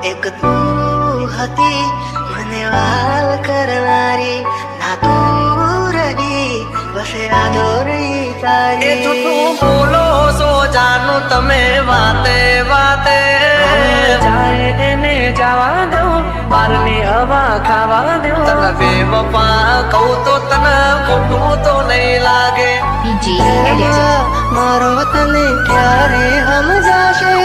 એક તું હતી મને વાલ કરનારી ના તું રહી બસે આદોરી તારી તું બોલો સો જાનું તમે વાતે વાતે જાય એને જવા દઉં બારની હવા ખાવા દઉં તને બેવફા કહું તો તને ખોટું તો નહીં લાગે મારો તને ક્યારે સમજાશે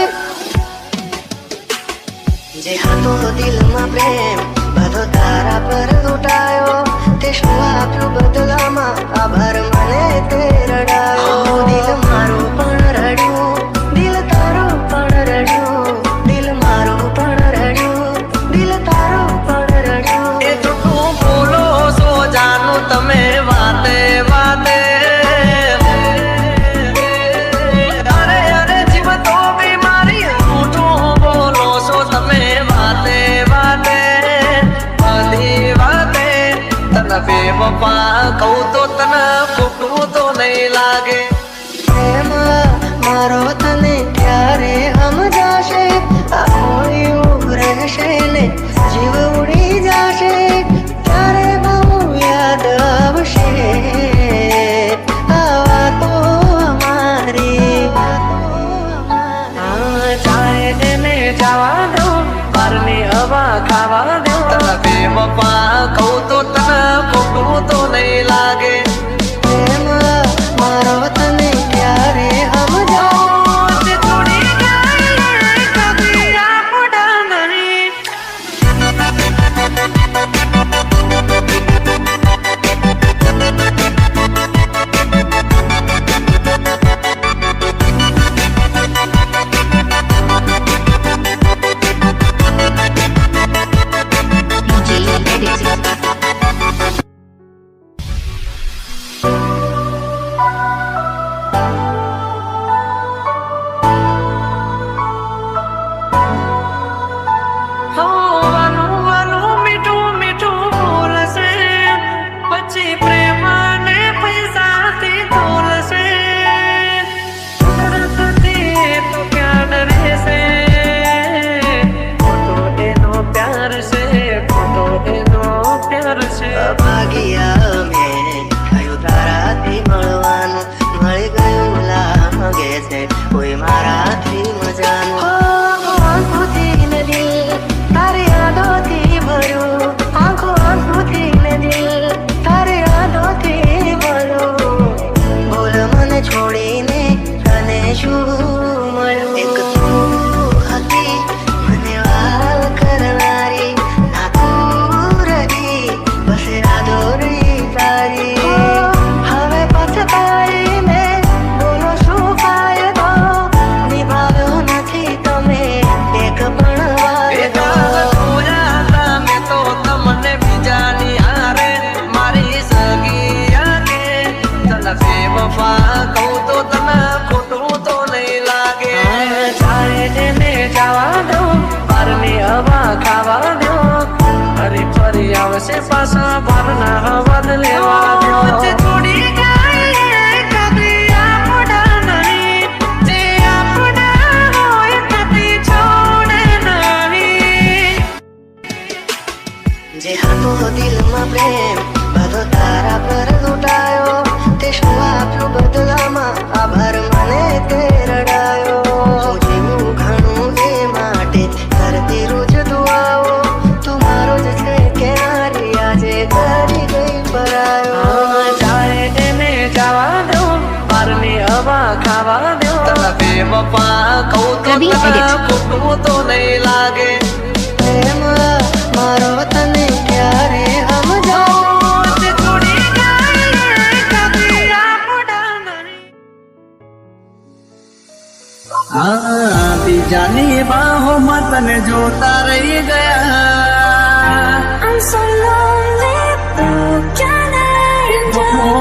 જે હતો દિલમાં પ્રેમ બધો તારા પર લૂંટાયો તે શું આપ્યું બદલામાં આભાર મને તે રડાયો દિલ મારું પણ રડ્યું દિલ તારું પણ રડ્યું દિલ મારું પણ રડ્યું દિલ તારું પણ રડ્યું એ તો તું બોલો સો જાનું તમે વાતે વાતે બેવફા કહું તો તને ખોટું તો નહીં લાગે પ્રેમ મારો તને ક્યારે સમજાશે આ હોળિયું રહેશે ને જીવ ઉડી જશે ત્યારે બહુ યાદ આવશે આ વાતો અમારી ચાહે એને જવા દઉં બારની હવા ખાવા દઉં તને બેવફા કહું તો તને ખોટું તો નહીં લાગે પ્રેમ મારો તને ક્યારે સમજાશે થોડી જાય કદી આપડા નહીં બાપા કહું તો તને ખોટું તો નહીં લાગે. જાય તેને જવા દો, બારની હવા ખાવા દો, ફરી ફરી આવશે પાછા બારના હવા લેવા દો. છોડી જાય કદી આપણા નહીં, જે આપણા હોય કદી છોડે નહીં. જે હતો દિલમાં પ્રેમ બધો તારા પર લૂંટાયો, તે શું આપ્યું બદલામાં આભાર મને તે રડાયો. હું જીવું ઘણું એ માટે કરતી રોજ દુઆઓ, તું મારો જ છે કે નારી આજે કરી ગઈ પરાયો. જાય તેને જવા દો, બારની હવા ખાવા દો. તને બે બાપા કહું તો કદી તને edit. ખોટું તો નહીં લાગે. પ્રેમ મારો તને ક્યારે સમજાવો. છોડી જાય કદી આપણા નહીં. બીજાની બાહોમાં તને જોતા રહી ગયા.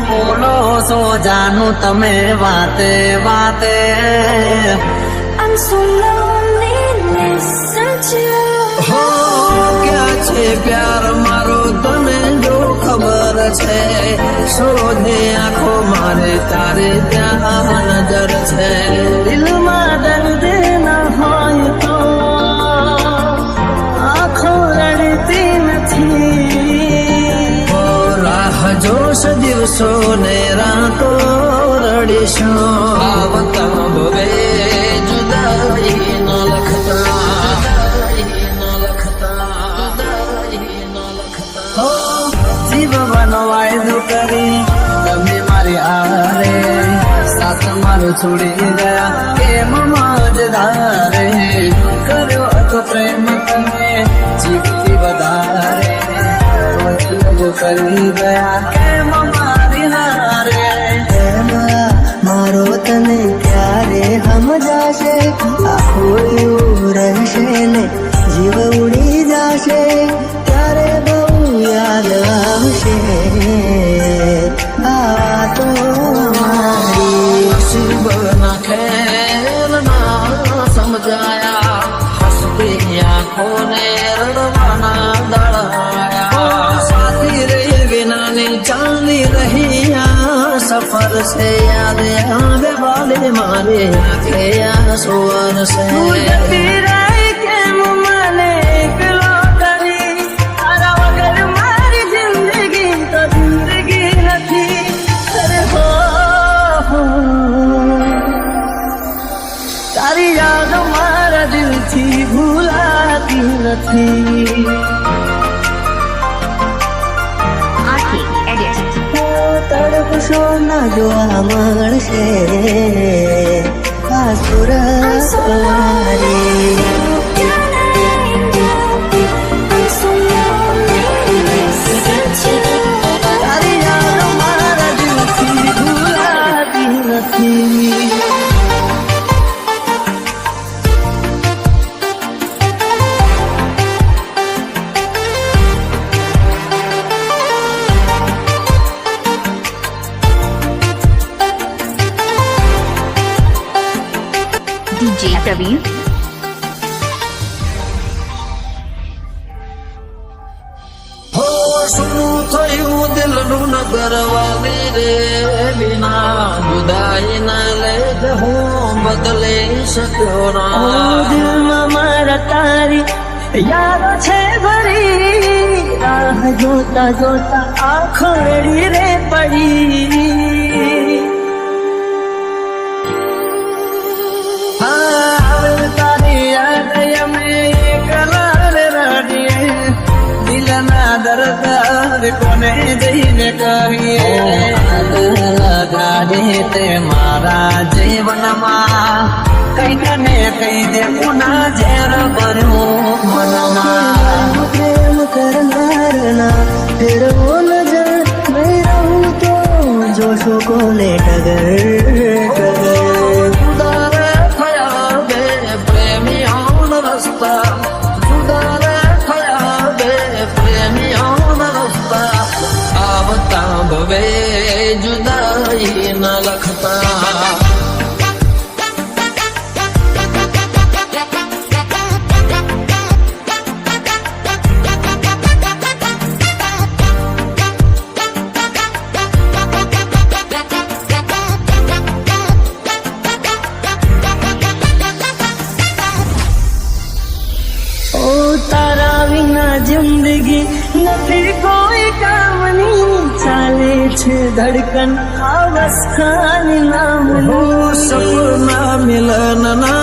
બોલો સો જાનું તમે વાતે વાતે. હો ક્યાં છે પ્યાર મારો તને જો ખબર છે, શોધે આંખો મારે તારે ત્યાં નજર છે. દિલમાં દર્દ ન હોય તો આંખો રડતી નથી. ઓ રાહ જોશ દિવસો ને રાતો રડીશું. આવતા ભવે જુદાઈ ન લખતા, જીવવાનો વાયદો કરી તમે મારી આરે, સાથ મારો છોડી ગયા કેમ મજદારે. કર્યો હતો પ્રેમ તમે જીવથી વધારે, જો કરી ગયા કેમ મારી હારે. પ્રેમ મારો તને ક્યારે સમજાશે, આખું એવું રહેશે ને જીવ ઉડી જશે, ત્યારે બહુ યાદ આવશે આ તો મારી. નસીબના ખેલ ના સમજાયા, હસતી આંખોને રડવાના દળાયા. સાથી રહી વિનાની ચાલી રહી આ સફર છે, યાદ આવે વાલે મારે આંખે આ સુવર છે. કેમ મને એકલો કરી, તારા વગર મારી જિંદગી તો જિંદગી નથી. અરે હો તારી યાદ મારા દિલથી ભૂલાતી નથી. તડપશો ના જોવા મળશે આ સુરત મારી. તારી યાદ મારા દિલથી ભૂલાતી નથી. DJ Praveen. હો શું થયું દિલનું નગર વાલી રે, વિના જુદાઈ ના લે હું બદલી શક્યો ના. દિલમાં મારા તારી યાદ છે ભરી, રાહ જોતા જોતા આંખો રેડી રે પડી. તારી યાદ અમે એકલા રે રડીએ, દિલના દર્દ કોને જઈને કહીએ. ગાડી તે મારા જીવનમાં કઈક ને કઈ દે પુના ઝેર ભર્યું મનમાં. પ્રેમ કરનારના ફેરવો નજર નહીં રહું તો જોશો કોને ટગર ટગર. સુધારે થયા બે પ્રેમીઓના રસ્તા, સુધારે થયા બે પ્રેમીઓના રસ્તા. આવતા ભવે જુદાઈ ન લખતા. તારા વિના જિંદગી નથી કોઈ કામની, ચાલે છે ધડકન આવસ ખાલી નામનું. સપના મિલનના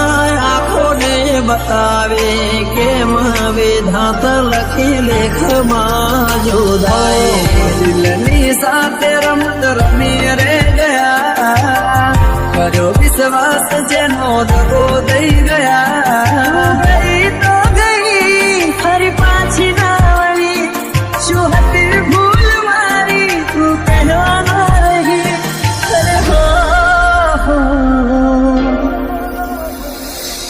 આંખોને બતાવે કેમ વિધાત લખી લેખમાં જોદાય. દિલની સાથે રમત રમી રે ગયા, કર્યો વિશ્વાસ જેનો દગો દઈ ગયા. ફરી પાછી ના વળી, શું હતી ભૂલ મારી તું કહેવા રહી. અરે હો,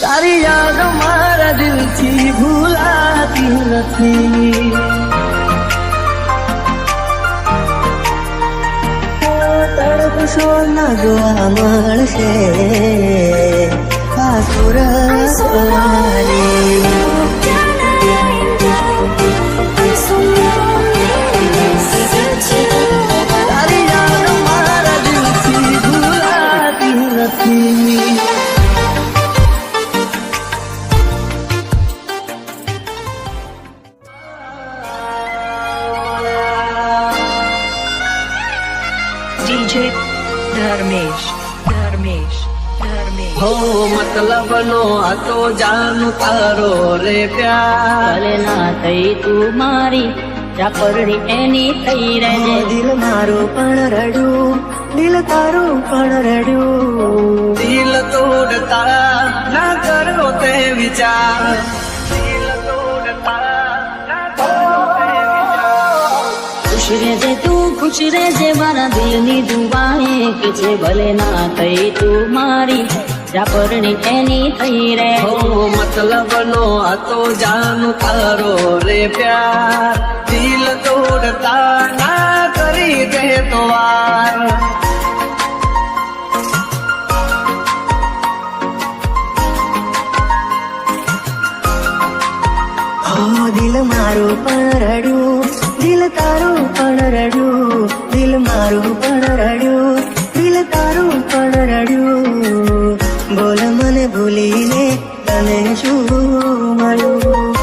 તારી યાદ મારા દિલથી ભૂલાતી નથી. તડપશો ના જોવા મળશે આ સુરત વાળી. તારી યાદ મારા દિલથી ભૂલાતી નથી. DJ ધર્મેશ ધર્મેશ ધર્મેશ હો મતલબ નો હતો જાનું તારો રે પ્યાર. ભલે ના થઈ તું મારી ચાપરડી એની થઈ રહેજે. દિલ મારું પણ રડ્યું, દિલ તારું પણ રડ્યું. દિલ તોડતા ના કરો તે વિચાર. દિલ તોડતા ના કરો તે વિચાર. ખુશ રહેજે તું ખુશ રહેજે, મારા દિલની દુઆએ કે છે ભલે ના થઈ તું મારી ચાપરડી એની થઈ રહે. હો મતલબ નો હતો જાનું તારો રે પ્યાર. દિલ તોડતા ના કરી દે તો વાર. દિલ મારું પણ રડ્યું, દિલ તારું પણ રડ્યું. દિલ મારું પણ રડ્યું, દિલ તારું પણ રડ્યું. બોલ મને ભૂલીને તને શું મળ્યું.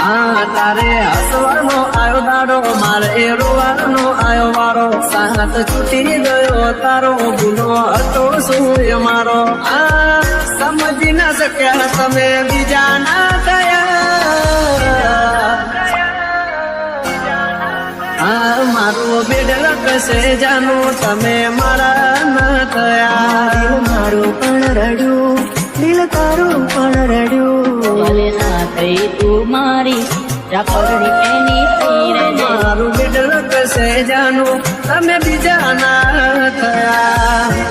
આ તારે હસવાનો આયો દાડો, મારે રોવાનો આયો વારો. સાથ છૂટી ગયો તારો, ભૂલો હતો શું મારો. આ સમજી ના શક્યા તમે બીજા ના થયા. આ મારો બેડલ કશે જાનો તમે મારા ના થયા. દિલ મારું પણ રડ્યું, દિલ તારું પણ રડ્યું. ભલે ના થઈ તું મારી ચાપરડી એની થઈ રહેજે. મારું બેડલ કશે જાનો તમે બીજા ના થયા.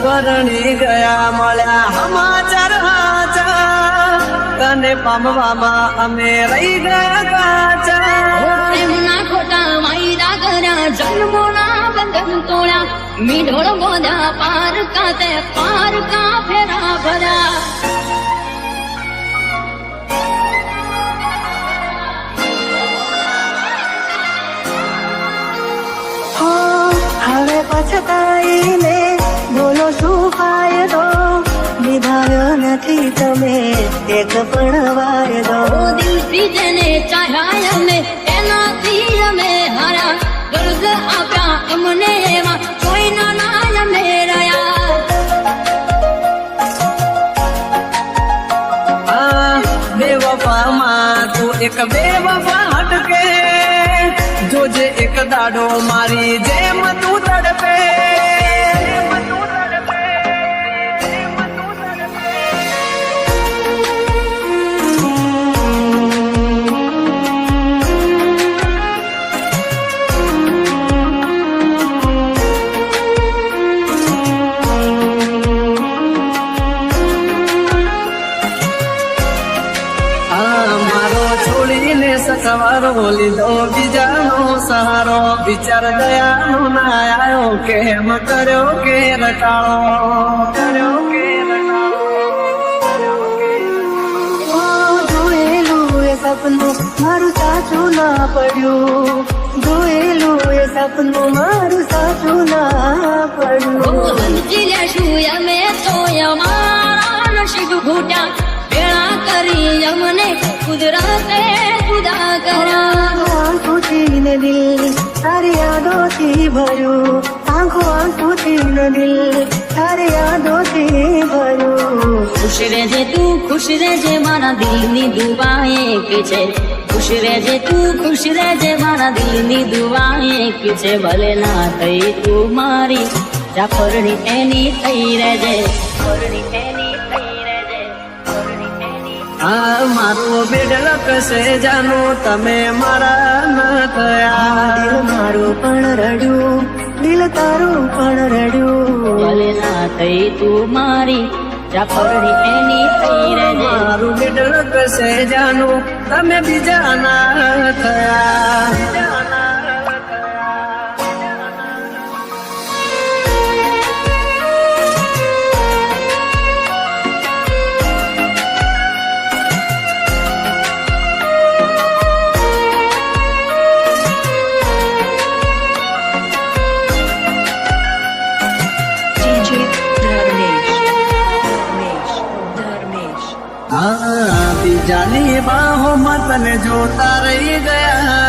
પરણી ગયા મળ્યા સમાચાર હાચા, તને પામવામાં અમે રહી ગયા કાચા. પ્રેમના ખોટા વાયદા કર્યા, જન્મોના બંધન તોડ્યા, મીઠોળ બોધા પાર કાતે પાર કા ફેરા ભર્યા. હો હવે પછતાઈને બોલો શું ફાયદો. નિભાવ્યો નથી તમે એક પણ વાયદો. ઓ દિલથી જેને ચાહ્યા અમે એનાથી અમે હારા. દર્દ આપ્યા અમને એમાં કોઈ ના અમે રહ્યા. બેવફામાં તું એક બેવફા હટકે, જોજે એક દાડો મારી જેમ તું તડપે. સખવારો લીધો બીજાનો સહારો વિચાર દયાનો ના આવ્યો કેમ કર્યો કે રટાળો કર્યો કે જોયેલું એ સપનું મારું સાચું ના પડ્યું જોયેલું એ સપનું મારું સાચું ના પડ્યું સમજી લેશું અમે તો અમારા નસીબ ઘૂટ્યા ભેળા કરી અમને કુદરતે જુદા કર્યા આંખોથી ને દિલ તારી યાદોથી ભર્યું આંખોથી ને દિલ તારી યાદોથી ભર્યું ખુશ રહેજે તું ખુશ રહેજે મારા દિલની દુઆ એક છે ખુશ રહેજે તું ખુશ રહેજે મારા દિલની દુઆ એક છે ભલે ના થઈ તું મારી જાફરની એની થઈ રહેજે ફરની એની થઈ રહેજે ફરની એની આ મારું બેડલક છે જાનું તમે મારા ન થયા દિલ મારું પણ રડ્યું દિલ તારું પણ રડ્યું ભલે ના થઈ તું મારી જાફરની એની થઈ રહેજે મારું બેડલક છે જાનું તમે બીજા ના થયા DJ Dharmesh. Dharmesh. બીજાની બાહોમાં તને જોતા રહી ગયા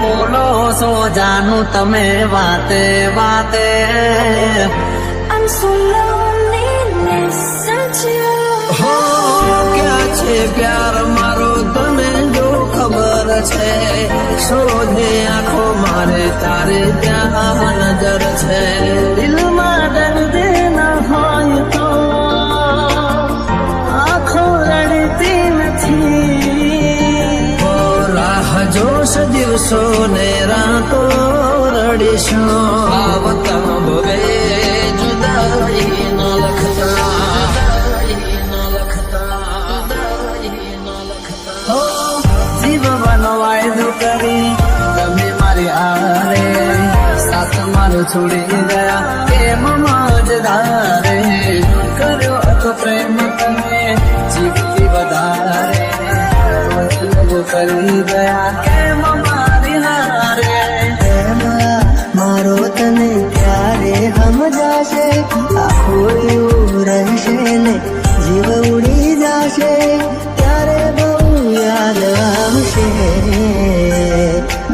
બોલો સો જાનું તમે વાતે વાતે હો ક્યાં છે પ્યાર મારો તને જો ખબર છે શોધે આંખો મારે તારે ત્યાં નજર છે દિલમાં દર્દ ના હોય તો આંખો રડતી નથી ઓ રાહ જોશ દિવસો ને રાતો રડીશું આવતા ભવે જુદાઈ ન જીવવાનો વાયદો કરી તમે મારી આરે સાથ મારો છોડી ગયા કેમ મજદારે કર્યો હતો પ્રેમ તમે જીવતી વધારે કરી ગયા કેમ મારી હારે એમાં મારો તને ક્યારે સમજાશે આખું એવું રહેશે ને જીવ ઉડી જશે ત્યારે બહુ યાદ આવશે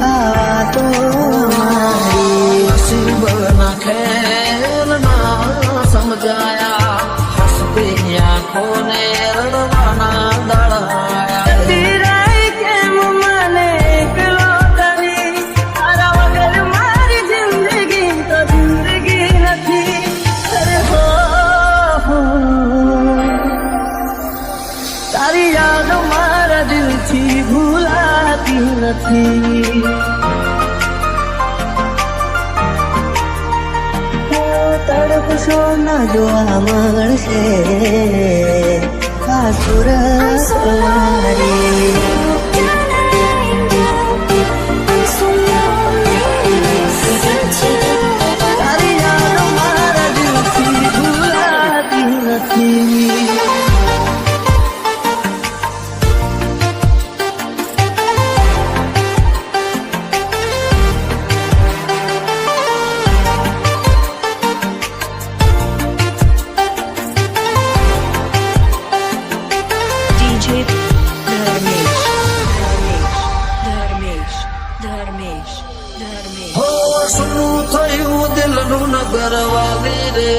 આ તો મારી નસીબ ના ખેલ ના સમજાયા હસતી આંખોને રડવાના દળાયા તારી યાદ મારા દિલથી ભૂલાતી નથી તડપશો ના જોવા મળશે આ સુરત મારી તારી યાદ મારા દિલથી ભૂલાતી નથી DJ Dharmesh. Dharmesh. Dharmesh. Dharmesh. હો શું થયું દિલનું નગર વાલી રે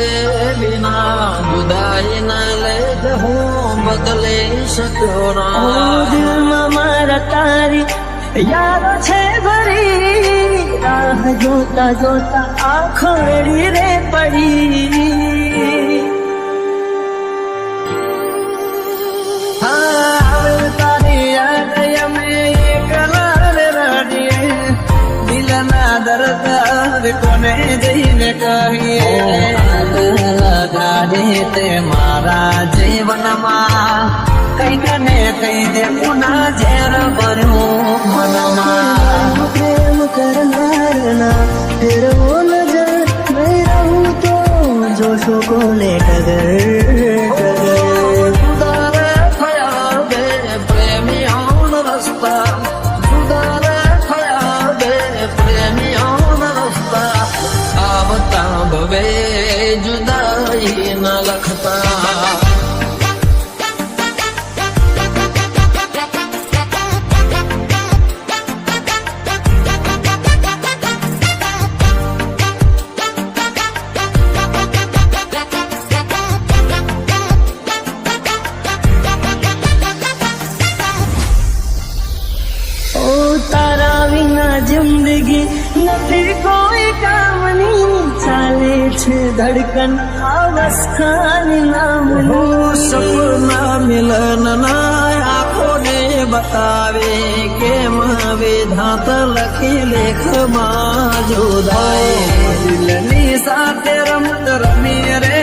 વિના જુદાઈ ના લે હું બદલી શક્યો ના દિલમાં મારા તારી યાદો છે ભરી રાહ જોતા જોતા આંખો રડી રે પડી હા તારી યાદ અમે એકલા રડીએ દિલના દર્દ કોને જઈને કહીએ લગા તારી તે મારા જીવનમાં કઈક ને કઈ દે પુના ઝેર ભર્યું મનમાં પ્રેમ કરનારના ફેરવો નજર નહીં રહું તો જોશો કોને ટગર જુદારે થયા બે પ્રેમીઓનો રસ્તા જુદારે થયા બે પ્રેમીઓનો રસ્તા આવતા ભવે જુદાઈ ન લખતા ઓ તારા વિના જિંદગી નથી કોઈ કામની ચાલે છે ધડકન આવસ ખાની નામનું સપના મિલનના આંખોને બતાવે કેમ વિધાત લખી લેખમાં જુદાય દિલની સાથે રમત રમી રે